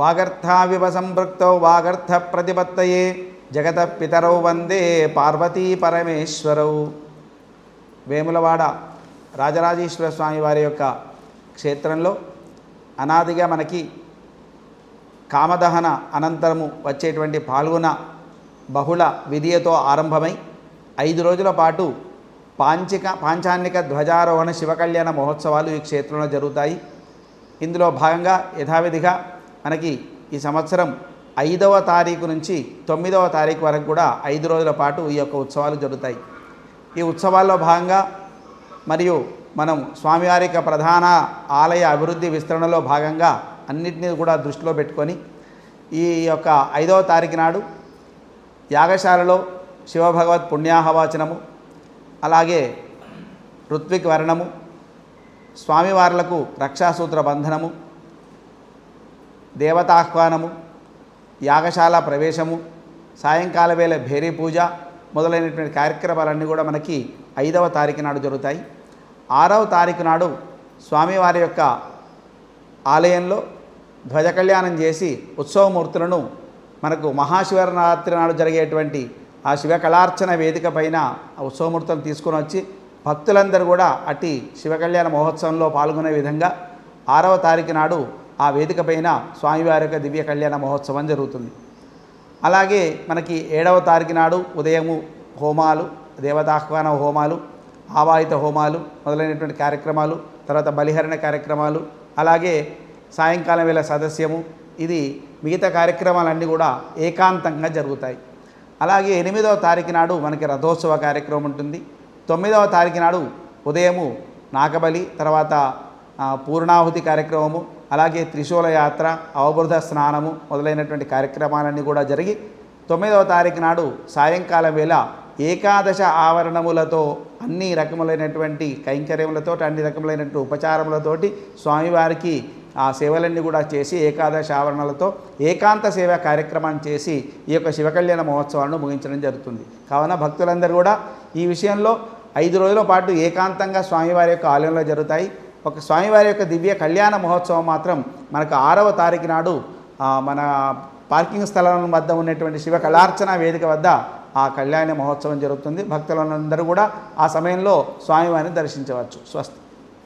వాగర్థావివ సంపృక్తౌ వాగర్థ ప్రతిపత్తయే జగత పితరౌ వందే పార్వతీ పరమేశ్వరౌ. వేములవాడ రాజరాజేశ్వర స్వామి వారి యొక్క క్షేత్రంలో అనాదిగా మనకి కామదహన అనంతరము వచ్చేటువంటి పాల్గొన బహుళ విధియతో ఆరంభమై 5 రోజుల పాటు పాంచాన్నిక ధ్వజారోహణ శివకళ్యాణ మహోత్సవాలు ఈ క్షేత్రంలో జరుగుతాయి. ఇందులో భాగంగా యథావిధిగా మనకి ఈ సంవత్సరం 5వ తారీఖు నుంచి 9వ తారీఖు వరకు కూడా 5 రోజుల పాటు ఈ యొక్క ఉత్సవాలు జరుగుతాయి. ఈ ఉత్సవాల్లో భాగంగా మరియు మనం స్వామివారి యొక్క ప్రధాన ఆలయ అభివృద్ధి విస్తరణలో భాగంగా అన్నింటినీ కూడా దృష్టిలో పెట్టుకొని ఈ యొక్క 5వ తారీఖు నాడు యాగశాలలో శివభగవత్ పుణ్యాహవాచనము, అలాగే ఋత్విక్ వర్ణము, స్వామివార్లకు రక్షాసూత్ర బంధనము, దేవతాహ్వానము, యాగశాల ప్రవేశము, సాయంకాల వేళ భేరీ పూజ మొదలైనటువంటి కార్యక్రమాలన్నీ కూడా మనకి 5వ తారీఖు నాడు జరుగుతాయి. 6వ తారీఖు నాడు స్వామివారి యొక్క ఆలయంలో ధ్వజ కళ్యాణం చేసి ఉత్సవమూర్తులను మనకు మహాశివరాత్రి నాడు జరిగేటువంటి ఆ శివకళార్చన వేదిక పైన ఆ ఉత్సవమూర్తులను తీసుకొని వచ్చి భక్తులందరూ కూడా అట్టి శివకళ్యాణ మహోత్సవంలో పాల్గొనే విధంగా 6వ తారీఖు నాడు ఆ వేదిక పైన స్వామివారి యొక్క దివ్య కళ్యాణ మహోత్సవం జరుగుతుంది. అలాగే మనకి 7వ తారీఖు నాడు ఉదయము హోమాలు, దేవతాహ్వాన హోమాలు, ఆవాహిత హోమాలు మొదలైనటువంటి కార్యక్రమాలు, తర్వాత బలిహరణ కార్యక్రమాలు, అలాగే సాయంకాలం వేళ సదస్యము, ఇది మిగతా కార్యక్రమాలన్నీ కూడా ఏకాంతంగా జరుగుతాయి. అలాగే 8వ తారీఖు నాడు మనకి రథోత్సవ కార్యక్రమం ఉంటుంది. 9వ తారీఖు నాడు ఉదయము నాగబలి, తర్వాత పూర్ణాహుతి కార్యక్రమము, అలాగే త్రిశూల యాత్ర, అవబృధ స్నానము మొదలైనటువంటి కార్యక్రమాలన్నీ కూడా జరిగి 9వ తారీఖు నాడు సాయంకాలం వేళ ఏకాదశ ఆవరణములతో అన్ని రకములైనటువంటి కైంకర్యములతో అన్ని రకములైనటువంటి ఉపచారములతోటి స్వామివారికి ఆ సేవలన్నీ కూడా చేసి ఏకాదశ ఆవరణలతో ఏకాంత సేవ కార్యక్రమాన్ని చేసి ఈ యొక్క శివకళ్యాణ మహోత్సవాలను ముగించడం జరుగుతుంది. కావున భక్తులందరూ కూడా ఈ విషయంలో 5 రోజుల పాటు ఏకాంతంగా స్వామివారి యొక్క ఆలయంలో జరుగుతాయి. ఒక స్వామివారి యొక్క దివ్య కళ్యాణ మహోత్సవం మాత్రం మనకు 6వ తారీఖు నాడు మన పార్కింగ్ స్థలం వద్ద ఉన్నటువంటి శివ కళార్చన వేదిక వద్ద ఆ కళ్యాణ మహోత్సవం జరుగుతుంది. భక్తులందరూ కూడా ఆ సమయంలో స్వామివారిని దర్శించవచ్చు. స్వస్తి.